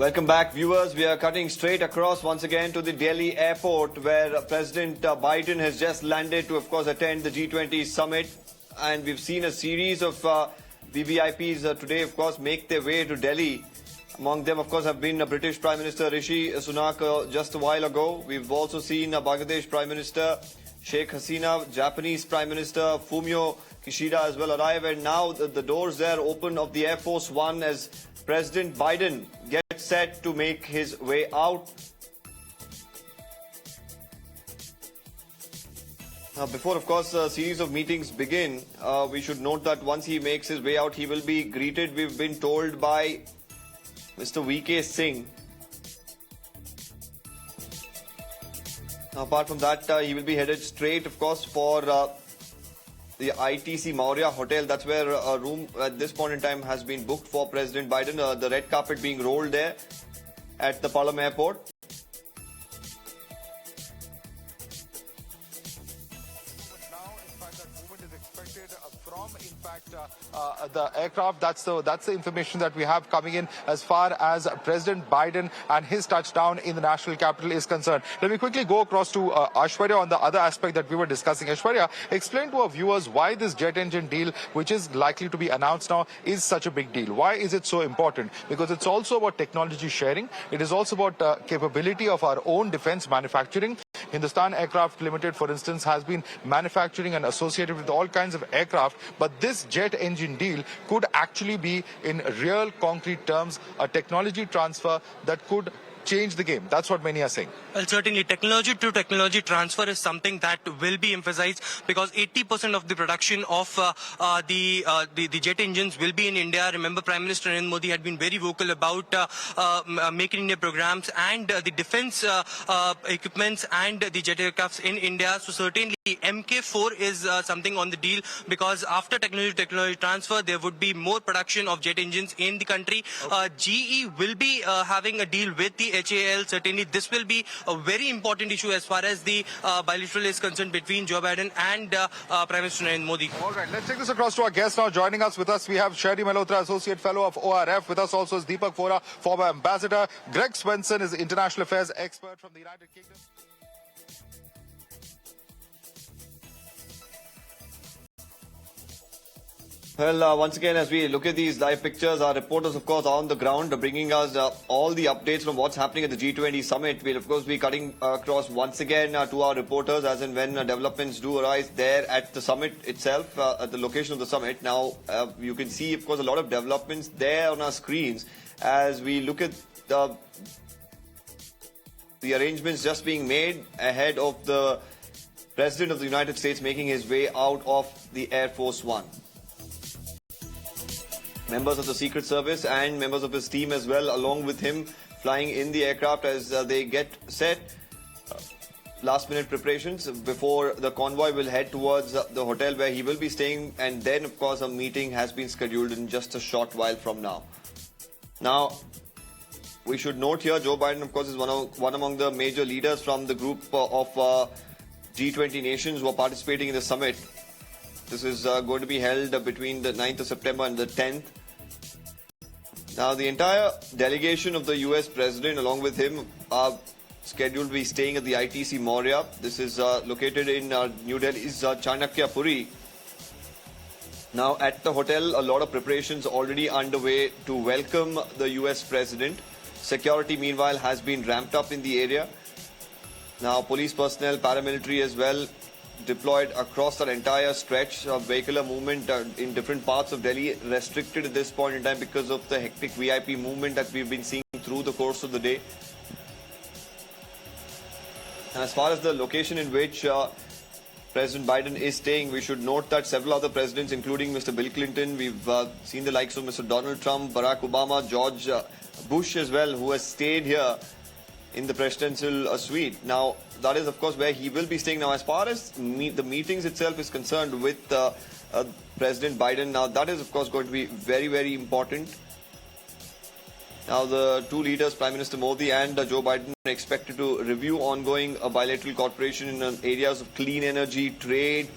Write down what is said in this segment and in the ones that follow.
Welcome back, viewers. We are cutting straight across once again to the Delhi airport where President Biden has just landed to, of course, attend the G20 Summit. And we've seen a series of VVIPs today, of course, make their way to Delhi. Among them, of course, have been British Prime Minister Rishi Sunak just a while ago. We've also seen Bangladesh Prime Minister Sheikh Hasina, Japanese Prime Minister Fumio Kishida as well arrive. And now the doors there open of the Air Force One as President Biden gets set to make his way out. Now, before, of course, a series of meetings begin, we should note that once he makes his way out, he will be greeted, we've been told, by Mr. Singh. Now, apart from that, he will be headed straight, of course, for the ITC Maurya Hotel. That's where a room at this point in time has been booked for President Biden. The red carpet being rolled there at the Palam Airport. The aircraft, that's the information that we have coming in as far as President Biden and his touchdown in the national capital is concerned. Let me quickly go across to Aishwarya on the other aspect that we were discussing. Aishwarya, explain to our viewers why this jet engine deal, which is likely to be announced now, is such a big deal. Why is it so important? Because it's also about technology sharing. It is also about capability of our own defense manufacturing. Hindustan Aircraft Limited, for instance, has been manufacturing and associated with all kinds of aircraft, but this jet engine deal could actually be, in real concrete terms, a technology transfer that could change the game. That's what many are saying. Well, certainly technology to technology transfer is something that will be emphasized, because 80% of the production of the jet engines will be in India. Remember, Prime Minister Narendra Modi had been very vocal about Make in India programs and the defense equipments and the jet aircrafts in India. So certainly MK4 is something on the deal, because after technology to technology transfer, there would be more production of jet engines in the country. Okay. GE will be having a deal with the HAL. Certainly this will be a very important issue as far as the bilateral is concerned between Joe Biden and Prime Minister Narendra Modi. All right, let's take this across to our guest now. Joining us with us, we have Sherry Malhotra, Associate Fellow of ORF. With us also is Deepak Vora, former Ambassador. Greg Swenson is International Affairs Expert from the United Kingdom. Well, once again, as we look at these live pictures, our reporters, of course, are on the ground, bringing us all the updates from what's happening at the G20 Summit. We'll, of course, be cutting across once again to our reporters as and when developments do arise there at the summit itself, at the location of the summit. Now, you can see, of course, a lot of developments there on our screens as we look at the arrangements just being made ahead of the President of the United States making his way out of the Air Force One. Members of the Secret Service and members of his team as well, along with him, flying in the aircraft as they get set. Last-minute preparations before the convoy will head towards the hotel where he will be staying. And then, of course, a meeting has been scheduled in just a short while from now. Now, we should note here, Joe Biden, of course, is one among the major leaders from the group of G20 nations who are participating in the summit. This is going to be held between the 9th of September and the 10th. Now, the entire delegation of the US President, along with him, are scheduled to be staying at the ITC Maurya. This is located in New Delhi's Chanakya Puri. Now, at the hotel, a lot of preparations already underway to welcome the US President. Security, meanwhile, has been ramped up in the area. Now, police personnel, paramilitary as well, deployed across that entire stretch of vehicular movement in different parts of Delhi, restricted at this point in time because of the hectic VIP movement that we've been seeing through the course of the day. As far as the location in which President Biden is staying, we should note that several other presidents, including Mr. Bill Clinton, we've seen the likes of Mr. Donald Trump, Barack Obama, George Bush as well, who has stayed here in the presidential suite. Now, that is, of course, where he will be staying. Now, as far as the meetings itself is concerned with President Biden, now that is, of course, going to be very, very important. Now, the two leaders, Prime Minister Modi and Joe Biden, are expected to review ongoing bilateral cooperation in areas of clean energy, trade,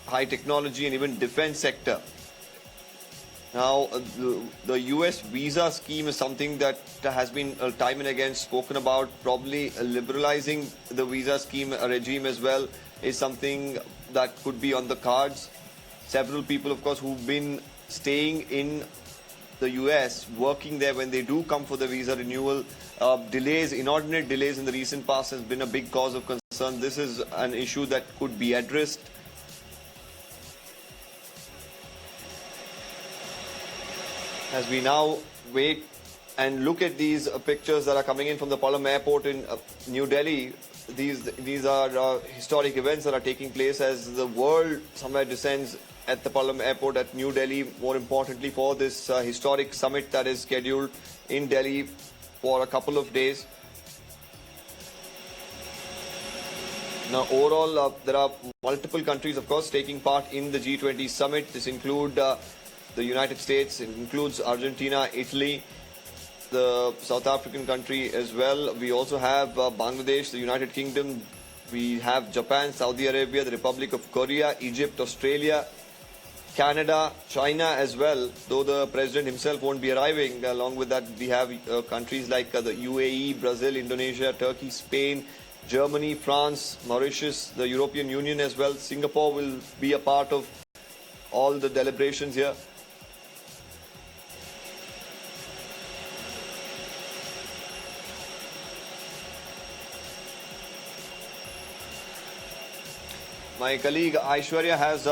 high technology, and even defense sector. Now, the US visa scheme is something that has been time and again spoken about. Probably liberalizing the visa scheme regime as well is something that could be on the cards. Several people, of course, who've been staying in the US, working there when they do come for the visa renewal, delays, inordinate delays in the recent past has been a big cause of concern. This is an issue that could be addressed. As we now wait and look at these pictures that are coming in from the Palam airport in New Delhi, these are historic events that are taking place as the world somewhere descends at the Palam airport at New Delhi, more importantly for this historic summit that is scheduled in Delhi for a couple of days. Now, overall, there are multiple countries, of course, taking part in the G20 Summit. This includes the United States, it includes Argentina, Italy, the South African country as well. We also have Bangladesh, the United Kingdom. We have Japan, Saudi Arabia, the Republic of Korea, Egypt, Australia, Canada, China as well, though the president himself won't be arriving. Along with that, we have countries like the UAE, Brazil, Indonesia, Turkey, Spain, Germany, France, Mauritius, the European Union as well. Singapore will be a part of all the deliberations here. My colleague Aishwarya has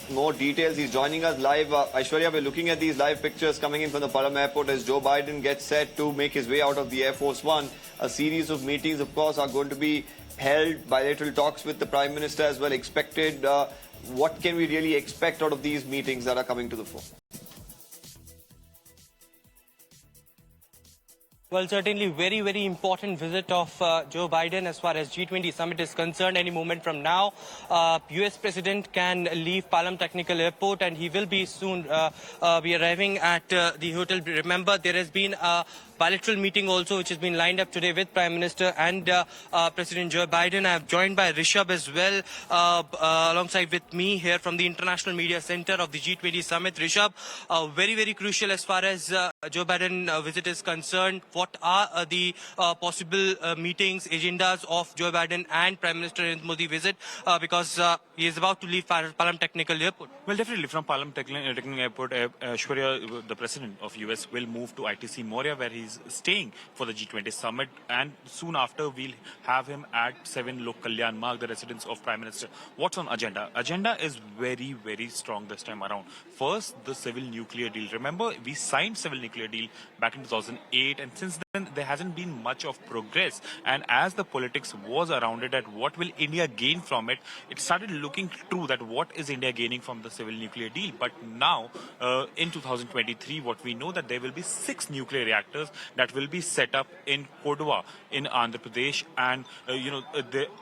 more details. He's joining us live. Aishwarya, we're looking at these live pictures coming in from the Palam airport as Joe Biden gets set to make his way out of the Air Force One. A series of meetings, of course, are going to be held. Bilateral talks with the Prime Minister as well expected. What can we really expect out of these meetings that are coming to the fore? Well, certainly very, very important visit of Joe Biden as far as G20 Summit is concerned. Any moment from now, US President can leave Palam Technical Airport and he will be soon be arriving at the hotel. Remember, there has been a bilateral meeting also which has been lined up today with Prime Minister and President Joe Biden. I am joined by Rishabh as well alongside with me here from the International Media Center of the G20 Summit. Rishabh, very, very crucial as far as Joe Biden visit is concerned. What are the possible meetings, agendas of Joe Biden and Prime Minister Narendra Modi visit because he is about to leave Palam Technical Airport? Well, definitely from Palam Technical Airport, Aishwarya, the president of US, will move to ITC Moria where he's staying for the G20 Summit, and soon after we'll have him at 7 Lok Kalyan Marg, the residence of Prime Minister. What's on agenda? Agenda is very, very strong this time around. First, the civil nuclear deal. Remember, we signed civil nuclear deal back in 2008, and since then there hasn't been much of progress. And as the politics was around it, at what will India gain from it, it started looking true that what is India gaining from the civil nuclear deal. But now, in 2023, what we know that there will be 6 nuclear reactors that will be set up in Kodwa in Andhra Pradesh, and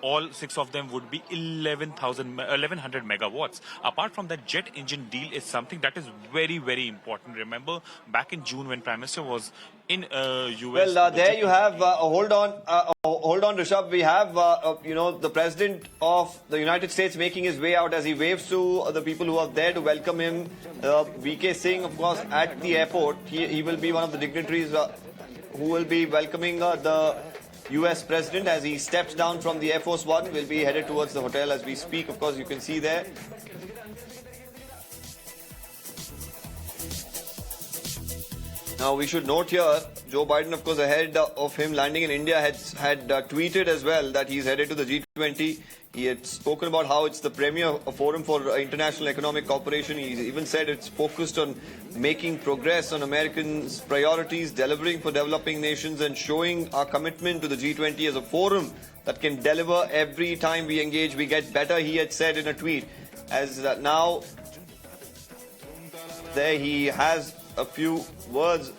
all 6 of them would be 1100 megawatts. Apart from that, jet engine deal is something that is very, very important. Remember, back in June when Prime Minister was in US. Well, there you have. Hold on, Rishabh. We have, the president of the United States making his way out as he waves to the people who are there to welcome him. VK Singh, of course, at the airport. He will be one of the dignitaries who will be welcoming the US president as he steps down from the Air Force One. Will be headed towards the hotel as we speak. Of course, you can see there. Now, we should note here, Joe Biden, of course, ahead of him landing in India, had tweeted as well that he's headed to the G20. He had spoken about how it's the premier forum for international economic cooperation. He even said it's focused on making progress on Americans' priorities, delivering for developing nations, and showing our commitment to the G20 as a forum that can deliver every time we engage, we get better, he had said in a tweet. As now, there he has a few words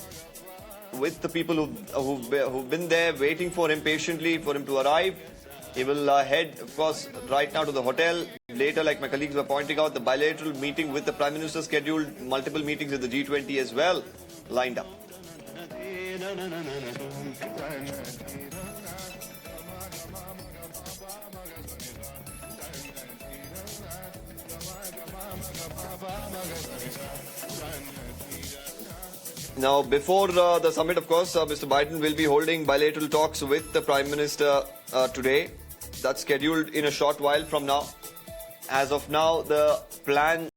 with the people who've been there waiting for him patiently for him to arrive. He will head, of course, right now to the hotel. Later, like my colleagues were pointing out, the bilateral meeting with the Prime Minister scheduled, multiple meetings with the G20 as well lined up. Now, before the summit, of course, Mr. Biden will be holding bilateral talks with the Prime Minister today. That's scheduled in a short while from now. As of now, the plan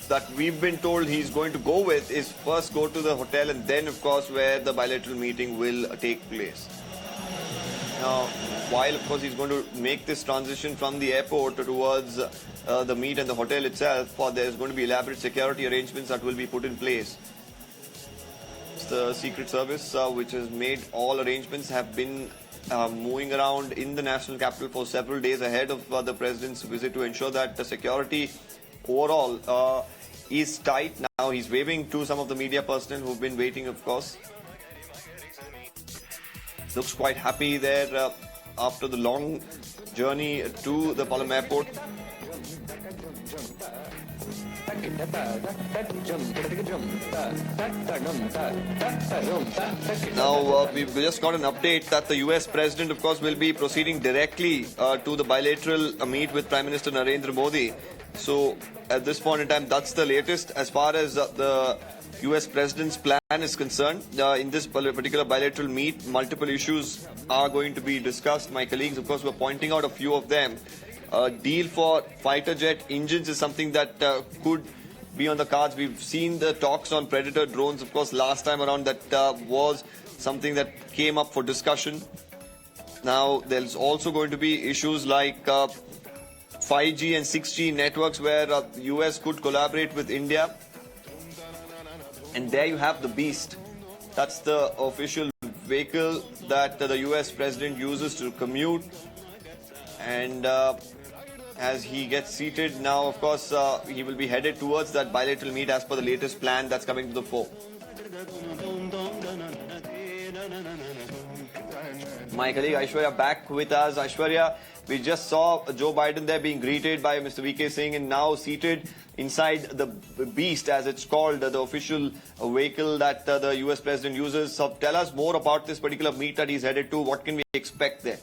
that we've been told he's going to go with is first go to the hotel and then, of course, where the bilateral meeting will take place. Now, while, of course, he's going to make this transition from the airport towards the meet and the hotel itself, there's going to be elaborate security arrangements that will be put in place. The Secret Service, which has made all arrangements, have been moving around in the national capital for several days ahead of the president's visit to ensure that the security overall is tight. Now he's waving to some of the media personnel who've been waiting, of course. Looks quite happy there after the long journey to the Palam airport. Now, we've just got an update that the US President, of course, will be proceeding directly to the bilateral meet with Prime Minister Narendra Modi. So, at this point in time, that's the latest as far as the US President's plan is concerned. In this particular bilateral meet, multiple issues are going to be discussed. My colleagues, of course, were pointing out a few of them. A deal for fighter jet engines is something that could be on the cards. We've seen the talks on Predator drones, of course, last time around. That was something that came up for discussion. Now, there's also going to be issues like 5G and 6G networks where the US could collaborate with India. And there you have the Beast. That's the official vehicle that the US President uses to commute. And as he gets seated now, of course, he will be headed towards that bilateral meet as per the latest plan that's coming to the fore. My colleague Aishwarya back with us. Aishwarya, we just saw Joe Biden there being greeted by Mr. VK Singh and now seated inside the Beast, as it's called, the official vehicle that the US President uses. So tell us more about this particular meet that he's headed to. What can we expect there?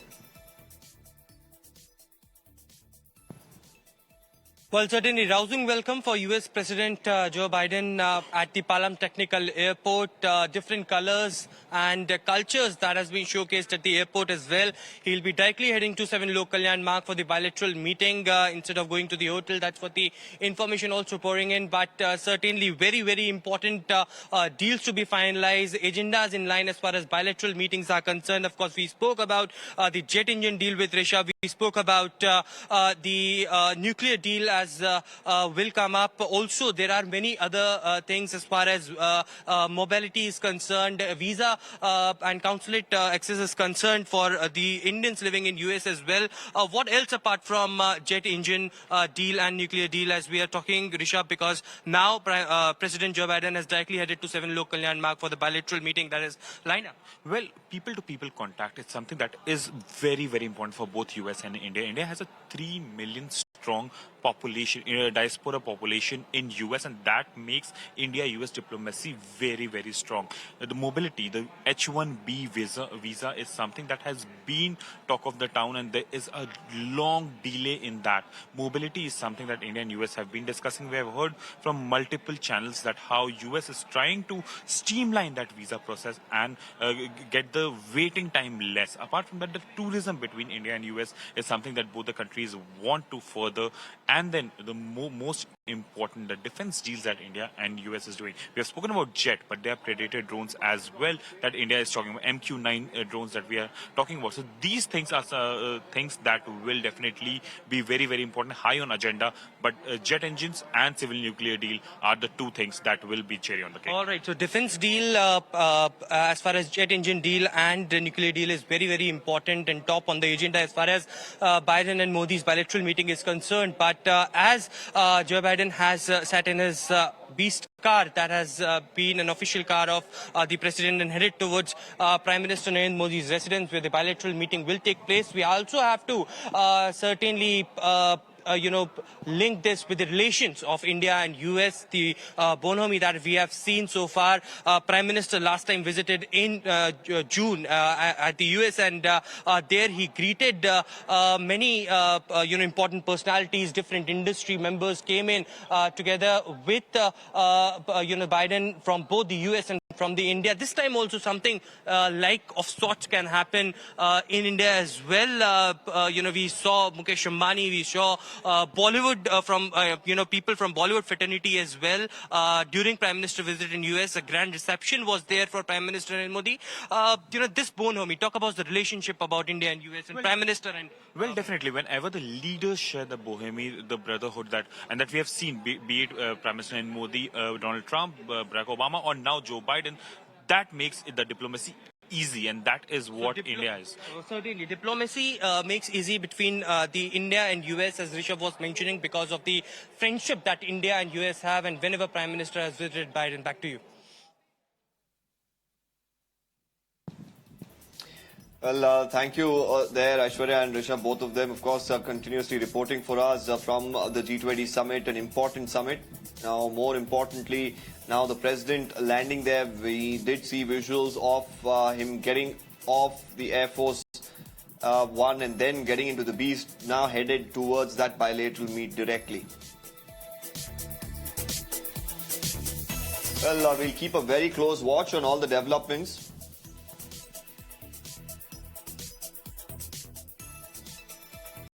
Well, certainly rousing welcome for US President Joe Biden at the Palam Technical Airport. Different colors and cultures that has been showcased at the airport as well. He'll be directly heading to 7 Lok Kalyan Marg for the bilateral meeting instead of going to the hotel. That's what the information also pouring in. But certainly very, very important deals to be finalized, agendas in line as far as bilateral meetings are concerned. Of course, we spoke about the jet engine deal with Russia. We spoke about the nuclear deal as will come up. Also, there are many other things as far as mobility is concerned, visa and consulate access is concerned for the Indians living in US as well. What else apart from jet engine deal and nuclear deal as we are talking, Rishabh, because now President Joe Biden has directly headed to 7 Lok Kalyan Marg for the bilateral meeting that is lined up. Well, people-to-people contact is something that is very, very important for both US and India. India has a 3 million strong population, diaspora population in US, and that makes India-US diplomacy very, very strong. The mobility, the H-1B visa is something that has been talk of the town, and there is a long delay in that. Mobility is something that India and US have been discussing. We have heard from multiple channels that how US is trying to streamline that visa process and get the waiting time less. Apart from that, the tourism between India and US is something that both the countries want to further. And then the most important, the defense deals that India and US is doing. We have spoken about jet, but there are Predator drones as well that India is talking about, MQ-9 drones that we are talking about. So these things are things that will definitely be very, very important, high on agenda. But jet engines and civil nuclear deal are the two things that will be cherry on the cake. All right, so defense deal as far as jet engine deal and the nuclear deal is very, very important and top on the agenda as far as Biden and Modi's bilateral meeting is concerned. But as Joe Biden has sat in his Beast car that has been an official car of the president and headed towards Prime Minister Narendra Modi's residence where the bilateral meeting will take place, we also have to certainly link this with the relations of India and US, the bonhomie that we have seen so far. Prime Minister last time visited in June at the US, and there he greeted many important personalities. Different industry members came in together with Biden from both the US and from the India. This time also something like of sorts can happen in India as well. We saw Mukesh Ambani, we saw Bollywood from people from Bollywood fraternity as well during Prime Minister visit in US. A grand reception was there for Prime Minister Narendra Modi. This bonhomie, talk about the relationship about India and US and Prime Minister and well, definitely. Whenever the leaders share the bohemie, the brotherhood that we have seen, be it Prime Minister Narendra Modi, Donald Trump, Barack Obama, or now Joe Biden, that makes the diplomacy easy, and that is what India is. Certainly, diplomacy makes easy between the India and US, as Rishabh was mentioning, because of the friendship that India and US have. And whenever Prime Minister has visited Biden, back to you. Well, thank you there, Aishwarya and Rishabh, both of them, of course, continuously reporting for us from the G20 Summit, an important summit. Now, more importantly, now the President landing there, we did see visuals of him getting off the Air Force One and then getting into the Beast, now headed towards that bilateral meet directly. Well, we'll keep a very close watch on all the developments.